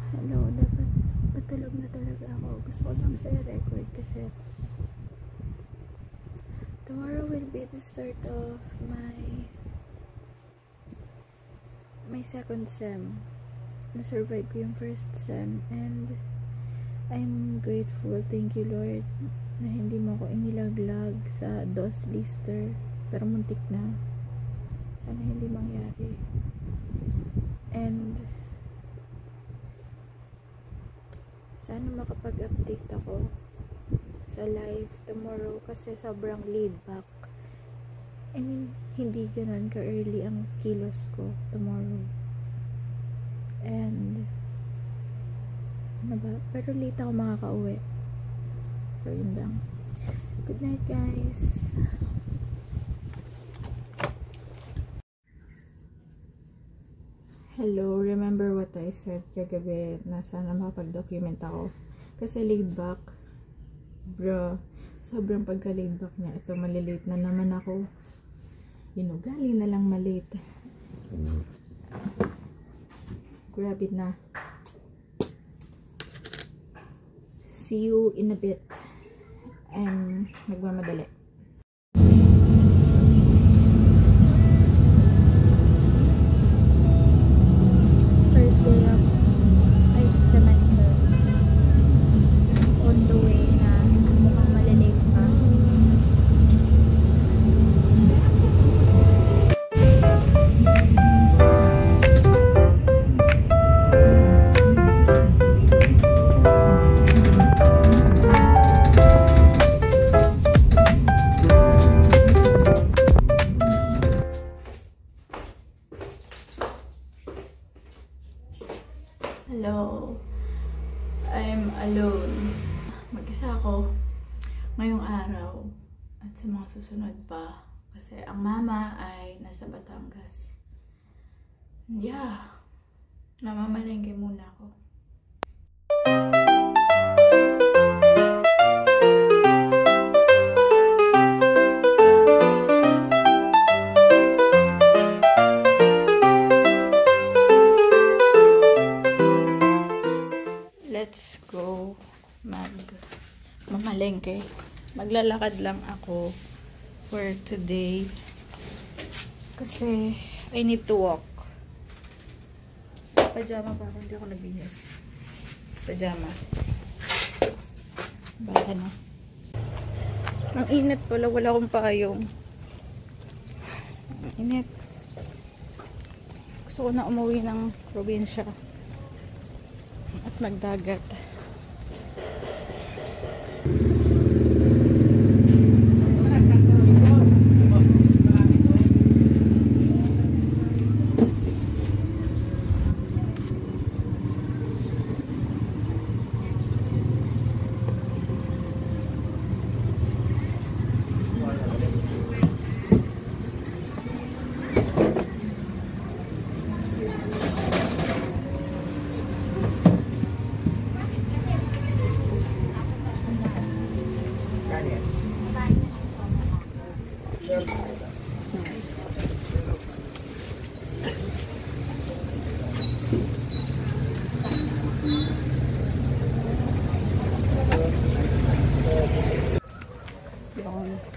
Hello, dapat patulog na talaga ako. Gusto ko lang siya i-record kasi tomorrow will be the start of my second sem. Na-survive ko yung first sem and I'm grateful. Thank you, Lord, na hindi mo ako inilaglag sa DOS lister. Pero muntik na. Sana hindi mangyari. And sana makapag-update ako sa live tomorrow kasi sobrang laid back. I mean, hindi ganun ka-early ang kilos ko tomorrow. And ano ba? Pero late ako makaka-uwi. So, yun lang. Good night, guys. Hello, remember what I said kagabi na sana makapag-document ako. Kasi laid back. Bro, sobrang pagka-laid back niya. Ito, malilate na naman ako. Inugali na lang malate. Grab it na. See you in a bit. I'm nagmamadali. Hello, I'm alone. Mag-isa ako ngayong araw at sa mga susunod pa kasi ang mama ay nasa Batangas. Yeah, namamalengke muna ako. Let's go mamalengke. Maglalakad lang ako for today kasi I need to walk. Pajama pa ako, hindi ako nagbihis. Pajama. Baka na. Ang init pala, wala akong payong. Ang init. Gusto ko na umuwi ng probinsya at magdagat.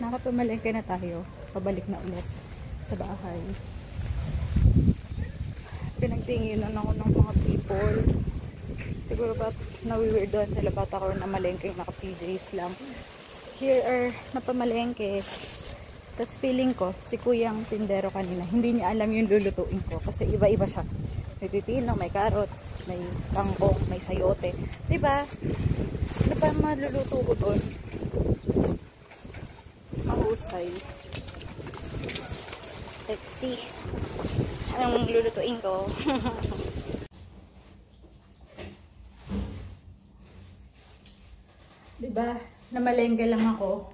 Nakapamalengke na tayo. Pabalik na ulit sa bahay. Pinagtinginan ako ng mga people. Siguro ba nawi-weirdoan sila bata ko na malengke naka-PJs lang. Here are napamalengke. Tapos feeling ko, si kuyang tindero kanina, hindi niya alam yung lulutuin ko. Kasi iba-iba siya. May pipino, may carrots, may kangkong, may sayote. Diba? Ano pa maluluto ko doon? Mahusay. Let's see. Anong lulutuin ko? Diba? Namalengke lang ako.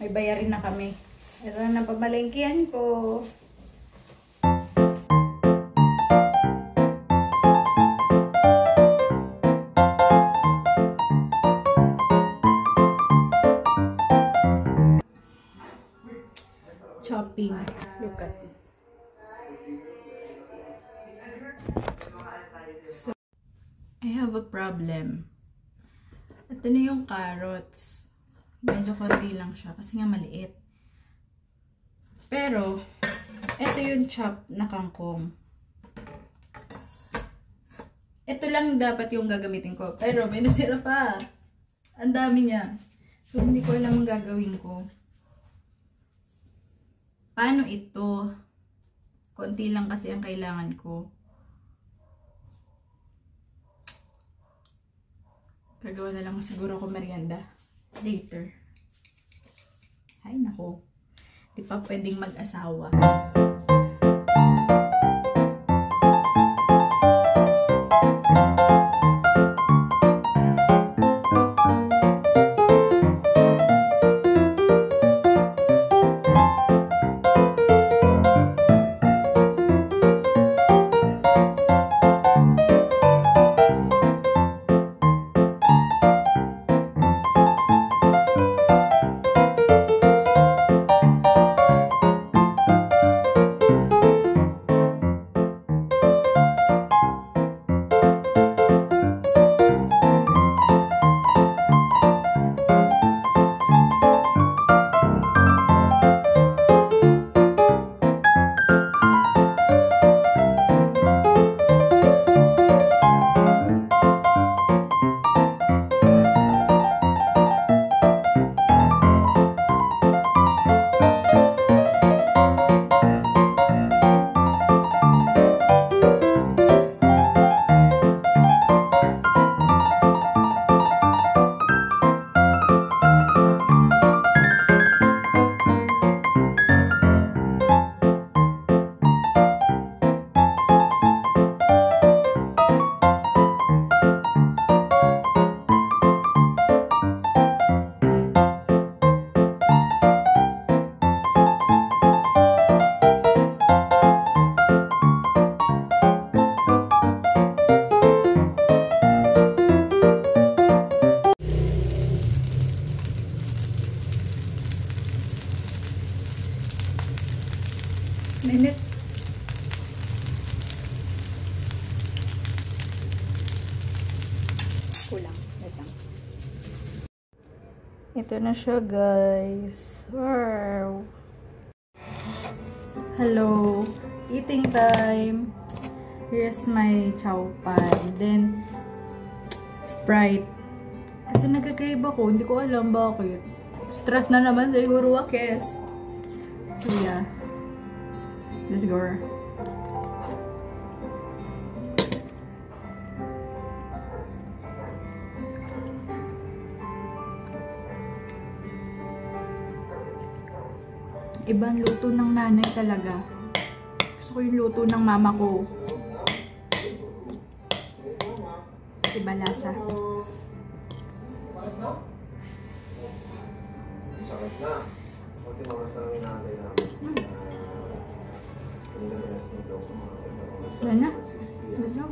May bayarin na kami. Ito na pamalengkehan ko. Chopping. Look at it. So, I have a problem. Ito na yung carrots. Medyo konti lang siya kasi nga maliit. Pero, ito yung chop na kangkong. Ito lang dapat yung gagamitin ko. Pero may nasira pa. Ang dami niya. So, hindi ko alam ang gagawin ko. Paano ito? Konti lang kasi ang kailangan ko. Gagawa na lang siguro ako merienda. Later. Ay, nako. Di pa pwedeng mag-asawa. Minute. Kulang. Wait lang. Ito na siya, guys. Wow. Hello. Eating time. Here's my chow pan. Then, Sprite. Kasi nagka-crave ako. Hindi ko alam bakit. Stress na naman siguro, Akes. So, yeah. Let's go. Ibang luto ng nanay talaga. Gusto ko yung luto ng mama ko. Iba lasa. Wala na. Let's go.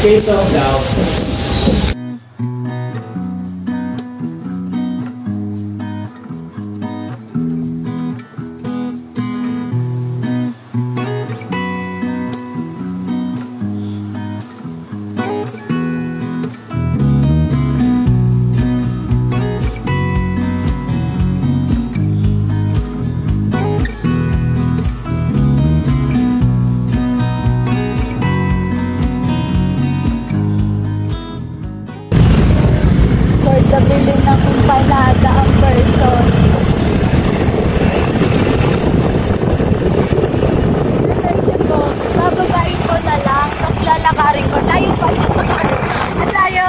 Dito daw. Nabili ng empanada ang person. lalakarin ko. Layo pa yun. Ang layo.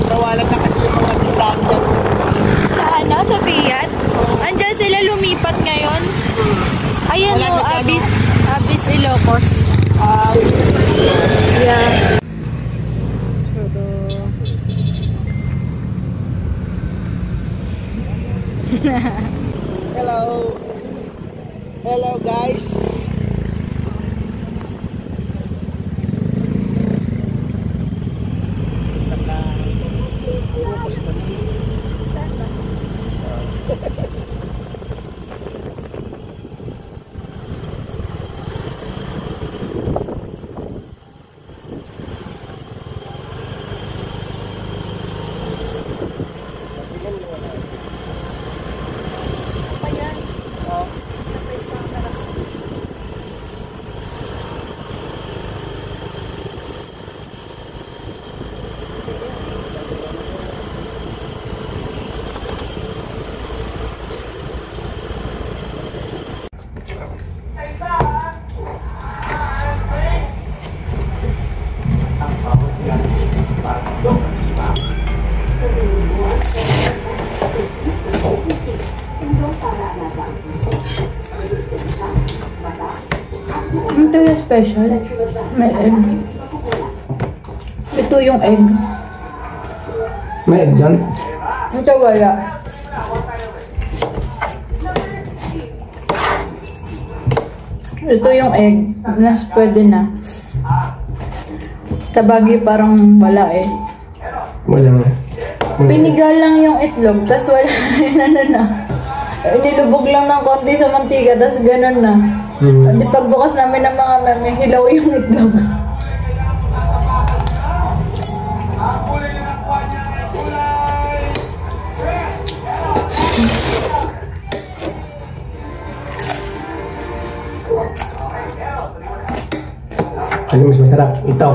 Nawalan na kasi yung mga tindahan dyan. Sa ano? Sa Fiat? Andyan sila lumipat ngayon. Ayan Wala o, na siya, Abis. Abis Ilocos. Ay, Yeah. hello. Hello guys. Ito yung special. May egg. Ito yung egg. May egg dyan? Ito wala. Ito yung egg. Nas pwede na. Tabagi parang wala eh. Wala nga. Piniga lang yung itlog, tas wala na na. Nilubog lang ng konti sa mantika, tas ganun na. Di pagbukas namin ng mga meme, hilaw yung itlog. Ano mas masarap? Ito.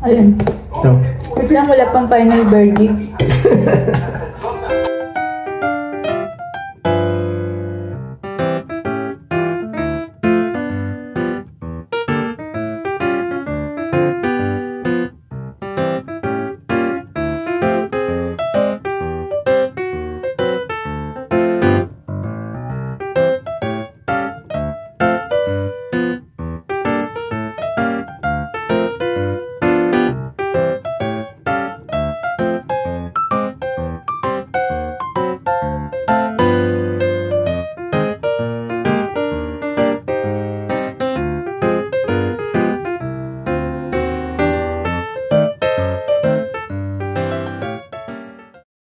Ayun. Ito. Wait lang, wala pang final verdict.